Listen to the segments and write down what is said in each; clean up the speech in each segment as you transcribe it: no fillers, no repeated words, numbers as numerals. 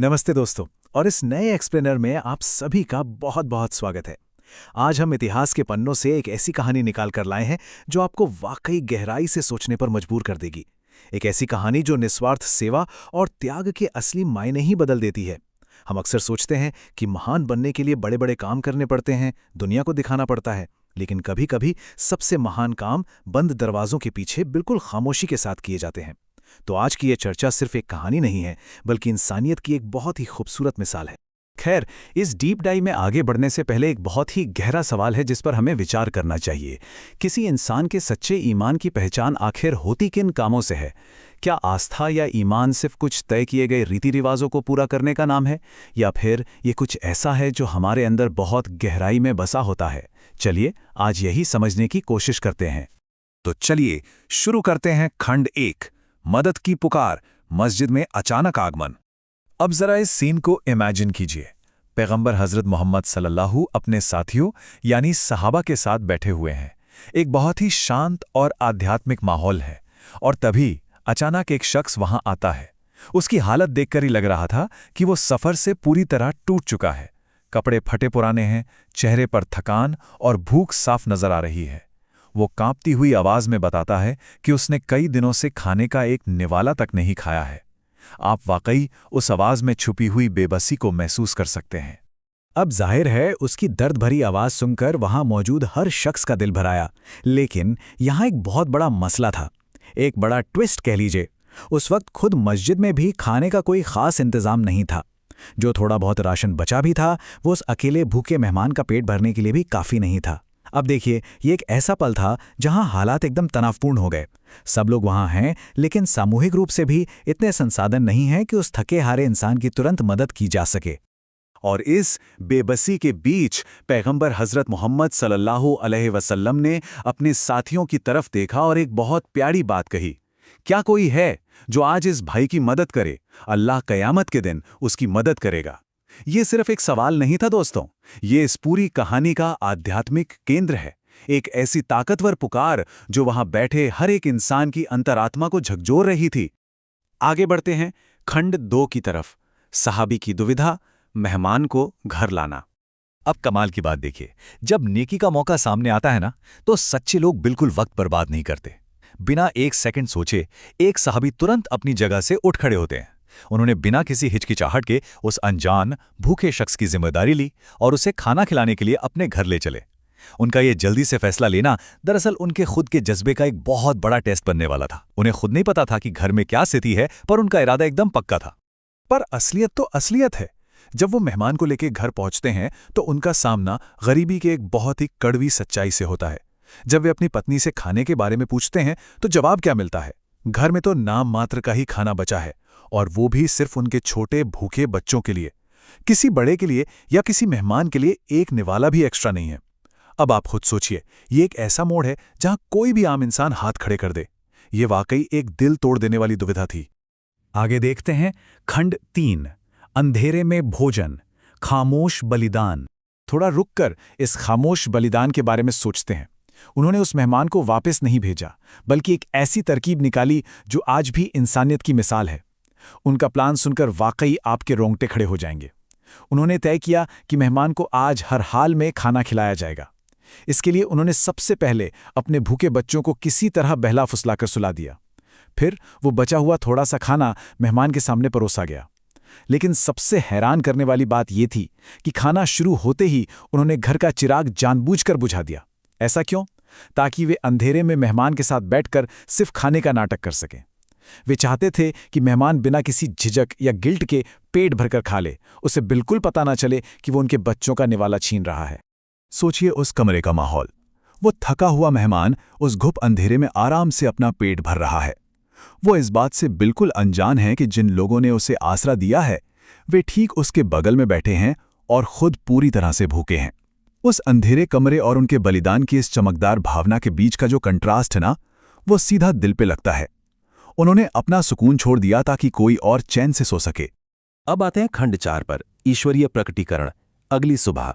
नमस्ते दोस्तों। और इस नए एक्सप्लेनर में आप सभी का बहुत बहुत स्वागत है। आज हम इतिहास के पन्नों से एक ऐसी कहानी निकाल कर लाए हैं जो आपको वाकई गहराई से सोचने पर मजबूर कर देगी। एक ऐसी कहानी जो निस्वार्थ सेवा और त्याग के असली मायने ही बदल देती है। हम अक्सर सोचते हैं कि महान बनने के लिए बड़े बड़े काम करने पड़ते हैं, दुनिया को दिखाना पड़ता है, लेकिन कभी कभी सबसे महान काम बंद दरवाजों के पीछे बिल्कुल खामोशी के साथ किए जाते हैं। तो आज की ये चर्चा सिर्फ एक कहानी नहीं है, बल्कि इंसानियत की एक बहुत ही खूबसूरत मिसाल है। खैर, इस डीप डाइव में आगे बढ़ने से पहले एक बहुत ही गहरा सवाल है जिस पर हमें विचार करना चाहिए। किसी इंसान के सच्चे ईमान की पहचान आखिर होती किन कामों से है? क्या आस्था या ईमान सिर्फ कुछ तय किए गए रीति रिवाजों को पूरा करने का नाम है, या फिर ये कुछ ऐसा है जो हमारे अंदर बहुत गहराई में बसा होता है? चलिए आज यही समझने की कोशिश करते हैं। तो चलिए शुरू करते हैं। खंड 1, मदद की पुकार, मस्जिद में अचानक आगमन। अब जरा इस सीन को इमेजिन कीजिए। पैगंबर हजरत मोहम्मद सल्लल्लाहु अपने साथियों यानी सहाबा के साथ बैठे हुए हैं। एक बहुत ही शांत और आध्यात्मिक माहौल है, और तभी अचानक एक शख्स वहां आता है। उसकी हालत देखकर ही लग रहा था कि वो सफर से पूरी तरह टूट चुका है। कपड़े फटे पुराने हैं, चेहरे पर थकान और भूख साफ नजर आ रही है। वो कांपती हुई आवाज में बताता है कि उसने कई दिनों से खाने का एक निवाला तक नहीं खाया है। आप वाकई उस आवाज में छुपी हुई बेबसी को महसूस कर सकते हैं। अब जाहिर है उसकी दर्द भरी आवाज सुनकर वहां मौजूद हर शख्स का दिल भराया। लेकिन यहां एक बहुत बड़ा मसला था, एक बड़ा ट्विस्ट कह लीजिए। उस वक्त खुद मस्जिद में भी खाने का कोई खास इंतजाम नहीं था। जो थोड़ा बहुत राशन बचा भी था, वो उस अकेले भूखे मेहमान का पेट भरने के लिए भी काफी नहीं था। अब देखिए, ये एक ऐसा पल था जहां हालात एकदम तनावपूर्ण हो गए। सब लोग वहां हैं, लेकिन सामूहिक रूप से भी इतने संसाधन नहीं हैं कि उस थके हारे इंसान की तुरंत मदद की जा सके। और इस बेबसी के बीच पैगंबर हजरत मोहम्मद सल्लल्लाहु अलैहि वसल्लम ने अपने साथियों की तरफ देखा और एक बहुत प्यारी बात कही। क्या कोई है जो आज इस भाई की मदद करे? अल्लाह कयामत के दिन उसकी मदद करेगा। ये सिर्फ एक सवाल नहीं था दोस्तों, ये इस पूरी कहानी का आध्यात्मिक केंद्र है। एक ऐसी ताकतवर पुकार जो वहां बैठे हर एक इंसान की अंतरात्मा को झकझोर रही थी। आगे बढ़ते हैं खंड 2 की तरफ। सहाबी की दुविधा, मेहमान को घर लाना। अब कमाल की बात देखिए, जब नेकी का मौका सामने आता है ना, तो सच्चे लोग बिल्कुल वक्त बर्बाद नहीं करते। बिना एक सेकंड सोचे एक सहाबी तुरंत अपनी जगह से उठ खड़े होते हैं। उन्होंने बिना किसी हिचकिचाहट के उस अनजान भूखे शख्स की जिम्मेदारी ली और उसे खाना खिलाने के लिए अपने घर ले चले। उनका ये जल्दी से फैसला लेना दरअसल उनके खुद के जज्बे का एक बहुत बड़ा टेस्ट बनने वाला था। उन्हें खुद नहीं पता था कि घर में क्या स्थिति है, पर उनका इरादा एकदम पक्का था। पर असलियत तो असलियत है। जब वो मेहमान को लेकर घर पहुंचते हैं तो उनका सामना गरीबी के एक बहुत ही कड़वी सच्चाई से होता है। जब वे अपनी पत्नी से खाने के बारे में पूछते हैं तो जवाब क्या मिलता है? घर में तो नाम मात्र का ही खाना बचा है, और वो भी सिर्फ उनके छोटे भूखे बच्चों के लिए। किसी बड़े के लिए या किसी मेहमान के लिए एक निवाला भी एक्स्ट्रा नहीं है। अब आप खुद सोचिए, ये एक ऐसा मोड़ है जहां कोई भी आम इंसान हाथ खड़े कर दे। ये वाकई एक दिल तोड़ देने वाली दुविधा थी। आगे देखते हैं खंड 3, अंधेरे में भोजन, खामोश बलिदान। थोड़ा रुककर इस खामोश बलिदान के बारे में सोचते हैं। उन्होंने उस मेहमान को वापस नहीं भेजा, बल्कि एक ऐसी तरकीब निकाली जो आज भी इंसानियत की मिसाल है। उनका प्लान सुनकर वाकई आपके रोंगटे खड़े हो जाएंगे। उन्होंने तय किया कि मेहमान को आज हर हाल में खाना खिलाया जाएगा। इसके लिए उन्होंने सबसे पहले अपने भूखे बच्चों को किसी तरह बहला फुसलाकर सुला दिया। फिर वो बचा हुआ थोड़ा सा खाना मेहमान के सामने परोसा गया। लेकिन सबसे हैरान करने वाली बात यह थी कि खाना शुरू होते ही उन्होंने घर का चिराग जानबूझकर बुझा दिया। ऐसा क्यों? ताकि वे अंधेरे में मेहमान के साथ बैठकर सिर्फ खाने का नाटक कर सकें। वे चाहते थे कि मेहमान बिना किसी झिझक या गिल्ट के पेट भरकर खा ले, उसे बिल्कुल पता ना चले कि वो उनके बच्चों का निवाला छीन रहा है। सोचिए उस कमरे का माहौल। वो थका हुआ मेहमान उस घुप अंधेरे में आराम से अपना पेट भर रहा है। वो इस बात से बिल्कुल अनजान है कि जिन लोगों ने उसे आसरा दिया है वे ठीक उसके बगल में बैठे हैं और खुद पूरी तरह से भूखे हैं। उस अंधेरे कमरे और उनके बलिदान की इस चमकदार भावना के बीच का जो कंट्रास्ट है ना, वो सीधा दिल पे लगता है। उन्होंने अपना सुकून छोड़ दिया ताकि कोई और चैन से सो सके। अब आते हैं खंड 4 पर, ईश्वरीय प्रकटीकरण, अगली सुबह।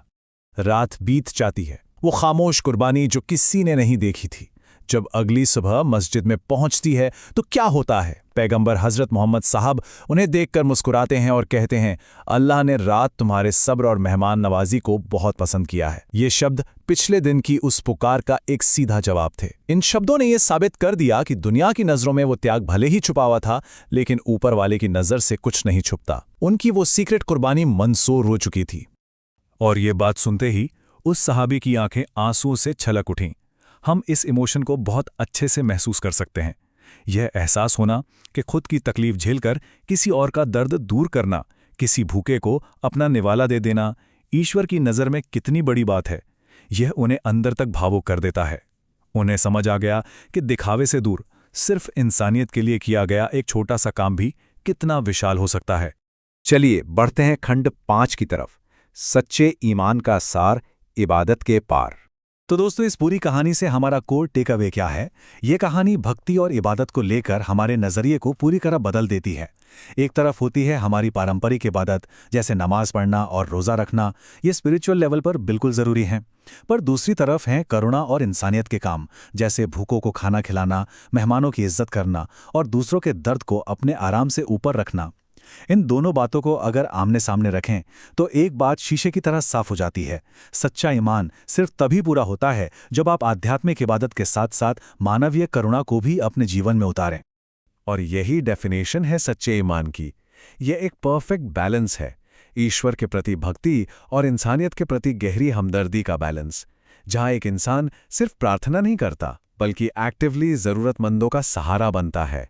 रात बीत जाती है। वो खामोश कुर्बानी जो किसी ने नहीं देखी थी, जब अगली सुबह मस्जिद में पहुंचती है तो क्या होता है? पैगंबर हजरत मोहम्मद साहब उन्हें देखकर मुस्कुराते हैं और कहते हैं, अल्लाह ने रात तुम्हारे सब्र और मेहमान नवाजी को बहुत पसंद किया है। ये शब्द पिछले दिन की उस पुकार का एक सीधा जवाब थे। इन शब्दों ने यह साबित कर दिया कि दुनिया की नजरों में वो त्याग भले ही छुपा हुआ था, लेकिन ऊपर वाले की नजर से कुछ नहीं छुपता। उनकी वो सीक्रेट कुर्बानी मंसूर हो चुकी थी। और ये बात सुनते ही उस सहाबी की आंखें आंसुओं से छलक उठीं। हम इस इमोशन को बहुत अच्छे से महसूस कर सकते हैं। यह एहसास होना कि खुद की तकलीफ झेलकर किसी और का दर्द दूर करना, किसी भूखे को अपना निवाला दे देना, ईश्वर की नज़र में कितनी बड़ी बात है, यह उन्हें अंदर तक भावुक कर देता है। उन्हें समझ आ गया कि दिखावे से दूर सिर्फ इंसानियत के लिए किया गया एक छोटा सा काम भी कितना विशाल हो सकता है। चलिए बढ़ते हैं खंड 5 की तरफ। सच्चे ईमान का सार, इबादत के पार। तो दोस्तों, इस पूरी कहानी से हमारा कोर टेक अवे क्या है? ये कहानी भक्ति और इबादत को लेकर हमारे नज़रिए को पूरी तरह बदल देती है। एक तरफ होती है हमारी पारंपरिक इबादत, जैसे नमाज पढ़ना और रोज़ा रखना, ये स्पिरिचुअल लेवल पर बिल्कुल ज़रूरी हैं। पर दूसरी तरफ हैं करुणा और इंसानियत के काम, जैसे भूखों को खाना खिलाना, मेहमानों की इज्जत करना और दूसरों के दर्द को अपने आराम से ऊपर रखना। इन दोनों बातों को अगर आमने सामने रखें तो एक बात शीशे की तरह साफ हो जाती है। सच्चा ईमान सिर्फ तभी पूरा होता है जब आप आध्यात्मिक इबादत के साथ साथ मानवीय करुणा को भी अपने जीवन में उतारें। और यही डेफिनेशन है सच्चे ईमान की। यह एक परफेक्ट बैलेंस है, ईश्वर के प्रति भक्ति और इंसानियत के प्रति गहरी हमदर्दी का बैलेंस, जहां एक इंसान सिर्फ प्रार्थना नहीं करता बल्कि एक्टिवली ज़रूरतमंदों का सहारा बनता है।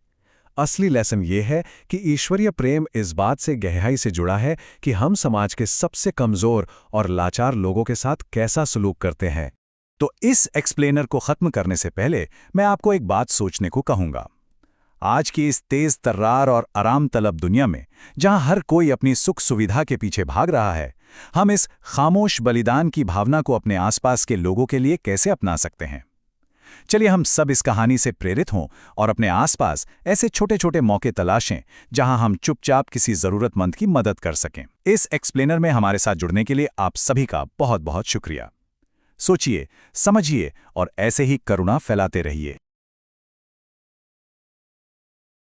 असली लेसन ये है कि ईश्वरीय प्रेम इस बात से गहराई से जुड़ा है कि हम समाज के सबसे कमज़ोर और लाचार लोगों के साथ कैसा सलूक करते हैं। तो इस एक्सप्लेनर को ख़त्म करने से पहले मैं आपको एक बात सोचने को कहूँगा। आज की इस तेज़ तर्रार और आराम तलब दुनिया में, जहां हर कोई अपनी सुख सुविधा के पीछे भाग रहा है, हम इस खामोश बलिदान की भावना को अपने आसपास के लोगों के लिए कैसे अपना सकते हैं? चलिए हम सब इस कहानी से प्रेरित हों और अपने आसपास ऐसे छोटे छोटे मौके तलाशें जहां हम चुपचाप किसी ज़रूरतमंद की मदद कर सकें। इस एक्सप्लेनर में हमारे साथ जुड़ने के लिए आप सभी का बहुत बहुत शुक्रिया। सोचिए, समझिए और ऐसे ही करुणा फैलाते रहिए।